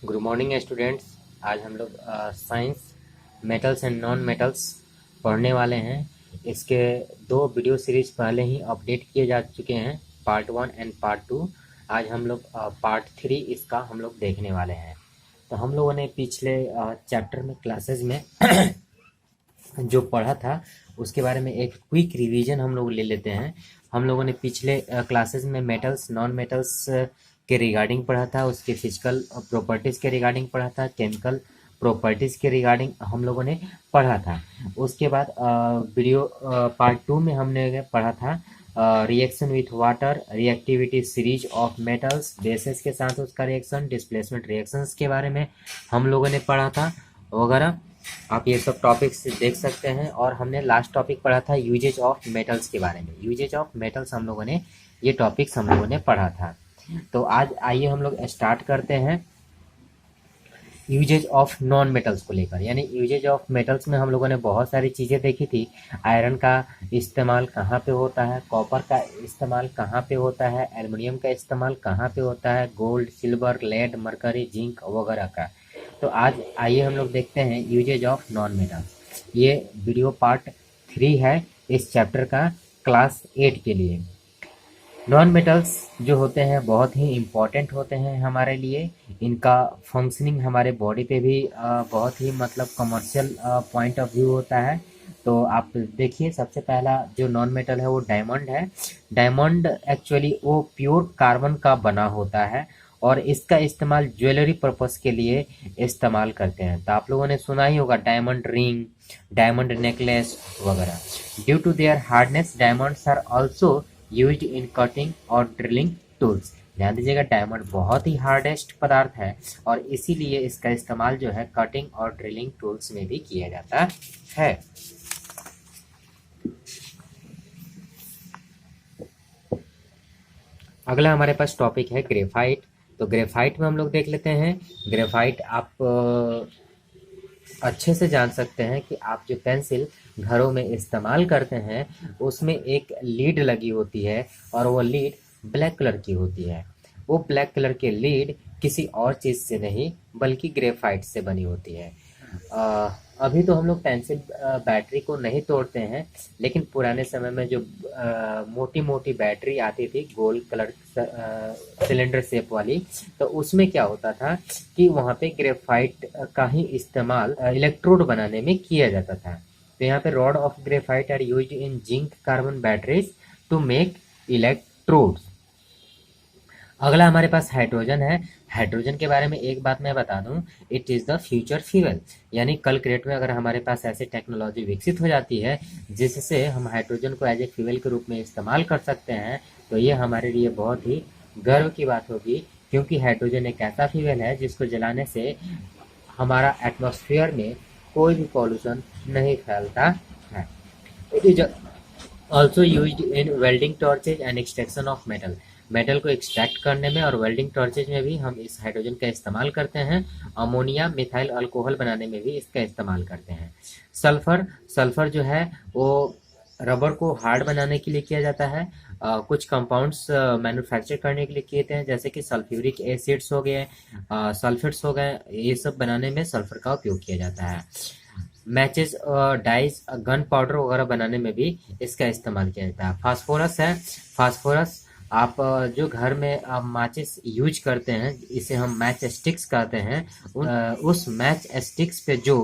Good morning students. आज हम लोग science metals and non metals पढ़ने वाले हैं। इसके दो वीडियो सीरीज पहले ही अपडेट किए जा चुके हैं, पार्ट 1 एंड पार्ट 2। आज हम लोग पार्ट 3 इसका हम लोग देखने वाले हैं। तो हम लोगों ने पिछले चैप्टर में क्लासेस में जो पढ़ा था उसके बारे में एक क्विक रिवीजन हम लोग ले लेते हैं। हम लोगों ने पिछले क्लासेस में मेटल्स नॉन मेटल्स के रिगार्डिंग पढ़ा था, उसके फिजिकल प्रॉपर्टीज़ के रिगार्डिंग पढ़ा था, केमिकल प्रॉपर्टीज़ के रिगार्डिंग हम लोगों ने पढ़ा था। उसके बाद वीडियो पार्ट 2 में हमने पढ़ा था reaction with water, reactivity series of metals, bases के साथ उसका रिएक्शन, डिस्प्लेसमेंट रिएक्शंस के बारे में हम लोगों ने पढ़ा था वगैरह। आप ये सब टॉपिक्स देख सकते हैं। और हमने लास्ट टॉपिक पढ़ा था यूजेज ऑफ मेटल्स के बारे में। यूजेज ऑफ मेटल्स हम लोगों ने ये टॉपिक्स हम लोगों ने पढ़ा था। तो आज आइए हम लोग स्टार्ट करते हैं यूजेज ऑफ नॉन मेटल्स को लेकर। यानी यूजेज ऑफ मेटल्स में हम लोगों ने बहुत सारी चीज़ें देखी थी। आयरन का इस्तेमाल कहाँ पे होता है, कॉपर का इस्तेमाल कहाँ पे होता है, एल्युमिनियम का इस्तेमाल कहाँ पे होता है, gold, silver, lead, mercury, zinc वगैरह का। तो आज आइए हम लोग देखते हैं यूजेज ऑफ नॉन मेटल्स। ये वीडियो पार्ट 3 है इस चैप्टर का, क्लास 8 के लिए। नॉन मेटल्स जो होते हैं बहुत ही इम्पॉर्टेंट होते हैं हमारे लिए। इनका फंक्शनिंग हमारे बॉडी पे भी बहुत ही मतलब कमर्शियल पॉइंट ऑफ व्यू होता है। तो आप देखिए, सबसे पहला जो नॉन मेटल है वो डायमंड है। डायमंड एक्चुअली वो प्योर कार्बन का बना होता है और इसका इस्तेमाल ज्वेलरी पर्पस के लिए इस्तेमाल करते हैं। तो आप लोगों ने सुना ही होगा डायमंड रिंग, डायमंड नेकलेस वगैरह। Due to their hardness diamonds are also used in cutting और ड्रिलिंग टूल्स। ध्यान दीजिएगा, डायमंड बहुत ही हार्डेस्ट पदार्थ है और इसीलिए इसका इस्तेमाल जो है कटिंग और ड्रिलिंग टूल्स में भी किया जाता है। अगला हमारे पास टॉपिक है ग्रेफाइट। तो ग्रेफाइट में हम लोग देख लेते हैं। ग्रेफाइट आप अच्छे से जान सकते हैं कि आप जो पेंसिल घरों में इस्तेमाल करते हैं उसमें एक लीड लगी होती है और वो लीड ब्लैक कलर की होती है। वो ब्लैक कलर की लीड किसी और चीज़ से नहीं बल्कि ग्रेफाइट से बनी होती है। अभी तो हम लोग पेंसिल बैटरी को नहीं तोड़ते हैं, लेकिन पुराने समय में जो मोटी मोटी बैटरी आती थी गोल कलर सिलेंडर शेप वाली, तो उसमें क्या होता था कि वहाँ पे ग्रेफाइट का ही इस्तेमाल इलेक्ट्रोड बनाने में किया जाता था। तो यहाँ पे rod of graphite are used in zinc carbon batteries to make electrodes. अगला हमारे पास हाइड्रोजन है। हाइड्रोजन के बारे में एक बात मैं बता दूं, it is the future fuel. यानी कल के डेट में अगर हमारे पास ऐसी टेक्नोलॉजी विकसित हो जाती है जिससे हम हाइड्रोजन को एज ए फ्यूल के रूप में इस्तेमाल कर सकते हैं, तो ये हमारे लिए बहुत ही गर्व की बात होगी, क्योंकि हाइड्रोजन एक ऐसा फ्यूल है जिसको जलाने से हमारा एटमॉस्फेयर में कोई भी पॉल्यूशन नहीं फैलता है। It is also used in welding torches and extraction of metal. Metal को एक्सट्रैक्ट करने में और वेल्डिंग टॉर्चेज में भी हम इस हाइड्रोजन का इस्तेमाल करते हैं। अमोनिया मिथाइल अल्कोहल बनाने में भी इसका इस्तेमाल करते हैं। सल्फर, सल्फर जो है वो रबर को हार्ड बनाने के लिए किया जाता है। कुछ कंपाउंड्स मैन्युफैक्चर करने के लिए किए हैं, जैसे कि सल्फ्यूरिक एसिड्स हो गए, सल्फेट्स हो गए, ये सब बनाने में सल्फर का उपयोग किया जाता है। मैचेस, डाइज, गन पाउडर वगैरह बनाने में भी इसका इस्तेमाल किया जाता है। फास्फोरस है। फास्फोरस आप जो घर में आप माचिस यूज करते हैं, इसे हम मैच स्टिक्स कहते हैं। उस मैच स्टिक्स पे जो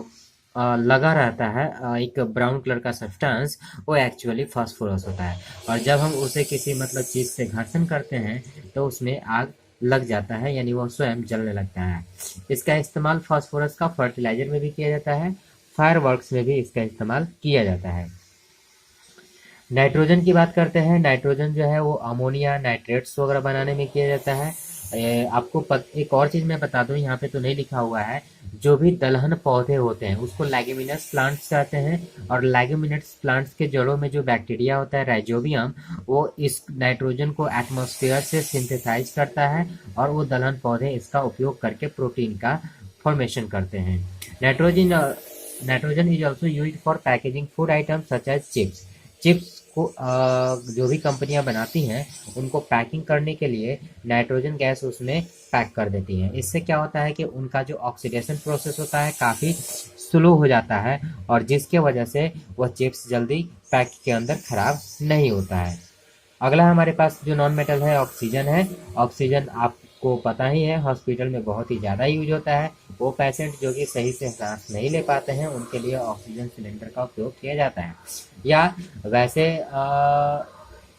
लगा रहता है एक ब्राउन कलर का सब्सटेंस, वो एक्चुअली फास्फोरस होता है। और जब हम उसे किसी मतलब चीज़ से घर्षण करते हैं तो उसमें आग लग जाता है, यानी वो स्वयं जलने लगता है। इसका इस्तेमाल फास्फोरस का फर्टिलाइजर में भी किया जाता है, फायरवर्क्स में भी इसका इस्तेमाल किया जाता है। नाइट्रोजन की बात करते हैं। नाइट्रोजन जो है वो अमोनिया नाइट्रेट्स वगैरह बनाने में किया जाता है। एक और चीज़ मैं बता दूं, यहाँ पे तो नहीं लिखा हुआ है, जो भी दलहन पौधे होते हैं उसको लैग्यूमिनस प्लांट्स कहते हैं। और लैग्यूमिनस प्लांट्स के जड़ों में जो बैक्टीरिया होता है राइजोबियम, वो इस नाइट्रोजन को एटमॉस्फेयर से सिंथेसाइज करता है और वो दलहन पौधे इसका उपयोग करके प्रोटीन का फॉर्मेशन करते हैं। Nitrogen nitrogen is also use for packaging food items such as chips. Chips को जो भी कंपनियां बनाती हैं उनको पैकिंग करने के लिए नाइट्रोजन गैस उसमें पैक कर देती हैं। इससे क्या होता है कि उनका जो ऑक्सीडेशन प्रोसेस होता है काफ़ी स्लो हो जाता है और जिसके वजह से वह चिप्स जल्दी पैक के अंदर खराब नहीं होता है। अगला हमारे पास जो नॉन मेटल है ऑक्सीजन है। ऑक्सीजन आपको पता ही है हॉस्पिटल में बहुत ही ज़्यादा यूज होता है। वो पेशेंट जो कि सही से सांस नहीं ले पाते हैं उनके लिए ऑक्सीजन सिलेंडर का उपयोग किया जाता है। या वैसे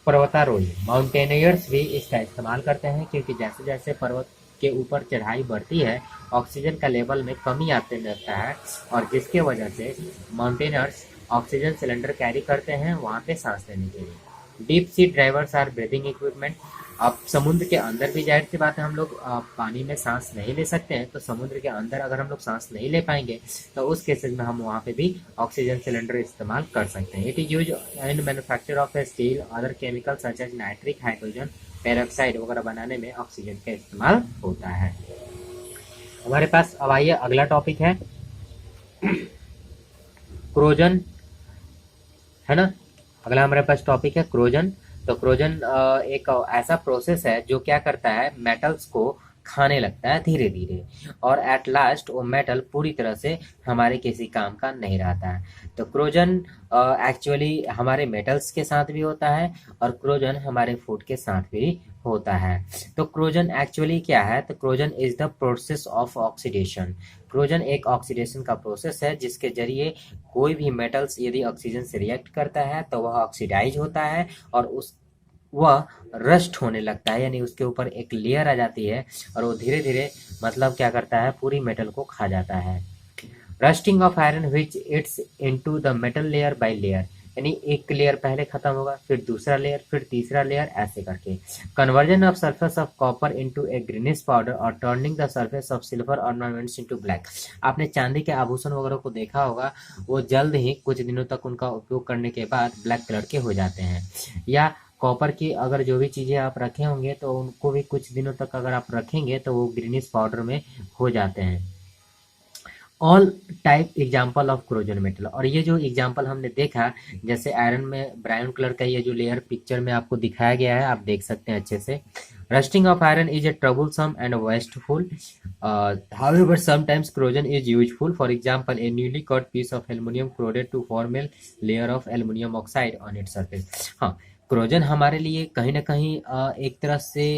पर्वतारोही माउंटेनियर्स भी इसका इस्तेमाल करते हैं, क्योंकि जैसे जैसे पर्वत के ऊपर चढ़ाई बढ़ती है ऑक्सीजन का लेवल में कमी आते रहता है और जिसके वजह से माउंटेनर्स ऑक्सीजन सिलेंडर कैरी करते हैं वहाँ पे सांस लेने के लिए। Deep sea drivers are breathing equipment. अब समुद्र के अंदर भी जाहिर सी बात है हम लोग पानी में सांस नहीं ले सकते हैं, तो समुद्र के अंदर अगर हम लोग सांस नहीं ले पाएंगे तो उस केसेस में हम वहाँ पे भी ऑक्सीजन सिलेंडर इस्तेमाल कर सकते हैं। It is use in manufacture of steel other chemical such as nitric hydrogen peroxide वगैरह बनाने में ऑक्सीजन का इस्तेमाल होता है। हमारे पास अब आइए अगला टॉपिक है क्रोजन, है ना। अगला हमारे पास टॉपिक है क्रोजन। तो क्रोजन एक ऐसा प्रोसेस है जो क्या करता है मेटल्स को खाने लगता है धीरे धीरे और एट लास्ट वो मेटल पूरी तरह से हमारे किसी काम का नहीं रहता है। तो क्रोजन एक्चुअली हमारे मेटल्स के साथ भी होता है और क्रोजन हमारे फूड के साथ भी होता है। तो क्रोजन एक्चुअली क्या है, तो corrosion is the process of oxidation. Corrosion एक ऑक्सीडेशन का प्रोसेस है जिसके जरिए कोई भी मेटल्स यदि ऑक्सीजन से रिएक्ट करता है तो वह ऑक्सीडाइज होता है और वह रस्ट होने लगता है, यानी उसके ऊपर एक लेयर आ जाती है और वो धीरे धीरे मतलब क्या करता है पूरी मेटल को खा जाता है। Rusting of iron which it's into the metal layer by layer, यानी एक लेयर पहले खत्म होगा फिर दूसरा लेयर फिर तीसरा लेयर ऐसे करके। Conversion of surface of copper into a greenish powder और turning the surface of silver ornaments into black. आपने चांदी के आभूषण वगैरह को देखा होगा, वो जल्द ही कुछ दिनों तक उनका उपयोग करने के बाद ब्लैक कलर के हो जाते हैं। या कॉपर की अगर जो भी चीज़ें आप रखे होंगे तो उनको भी कुछ दिनों तक अगर आप रखेंगे तो वो ग्रीनिश पाउडर में हो जाते हैं। All type example of corrosion metal, और ये जो एग्जाम्पल हमने देखा जैसे आयरन में ब्राउन कलर का ये जो लेयर पिक्चर में आपको दिखाया गया है आप देख सकते हैं अच्छे से। Rusting of iron is a troublesome and wasteful, however sometimes corrosion is useful. For example, a newly cut piece of aluminum corroded to form a layer of aluminum oxide on its surface। हाँ, corrosion हमारे लिए कहीं ना कहीं एक तरह से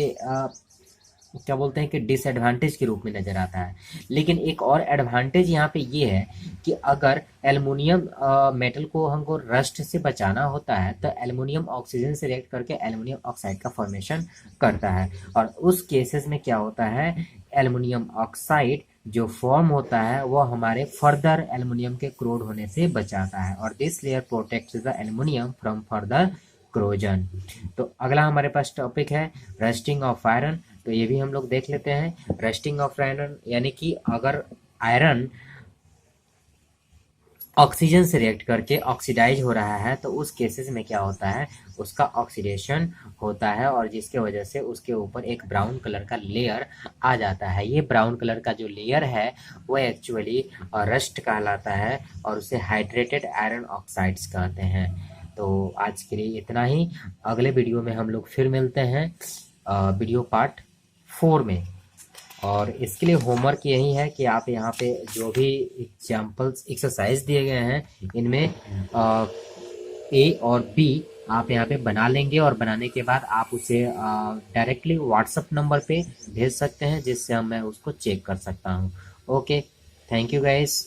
क्या बोलते हैं कि डिसएडवांटेज के रूप में नजर आता है, लेकिन एक और एडवांटेज यहाँ पे ये है कि अगर एल्युमिनियम मेटल को हमको रस्ट से बचाना होता है तो एल्युमिनियम ऑक्सीजन से रिएक्ट करके एल्युमिनियम ऑक्साइड का फॉर्मेशन करता है और उस केसेस में क्या होता है एल्युमिनियम ऑक्साइड जो फॉर्म होता है वो हमारे फर्दर एल्युमिनियम के क्रोड होने से बचाता है और this layer protects the aluminium from further corrosion. तो अगला हमारे पास टॉपिक है रस्टिंग ऑफ आयरन। तो ये भी हम लोग देख लेते हैं। रस्टिंग ऑफ आयरन यानी कि अगर आयरन ऑक्सीजन से रिएक्ट करके ऑक्सीडाइज हो रहा है तो उस केसेस में क्या होता है उसका ऑक्सीडेशन होता है और जिसके वजह से उसके ऊपर एक ब्राउन कलर का लेयर आ जाता है। ये ब्राउन कलर का जो लेयर है वो एक्चुअली रस्ट कहलाता है और उसे हाइड्रेटेड आयरन ऑक्साइड्स कहते हैं। तो आज के लिए इतना ही, अगले वीडियो में हम लोग फिर मिलते हैं वीडियो पार्ट 4 में। और इसके लिए होमवर्क यही है कि आप यहाँ पे जो भी एग्जाम्पल्स एक्सरसाइज दिए गए हैं इनमें ए और बी आप यहाँ पे बना लेंगे और बनाने के बाद आप उसे डायरेक्टली व्हाट्सएप नंबर पे भेज सकते हैं जिससे मैं उसको चेक कर सकता हूँ। Okay, thank you guys.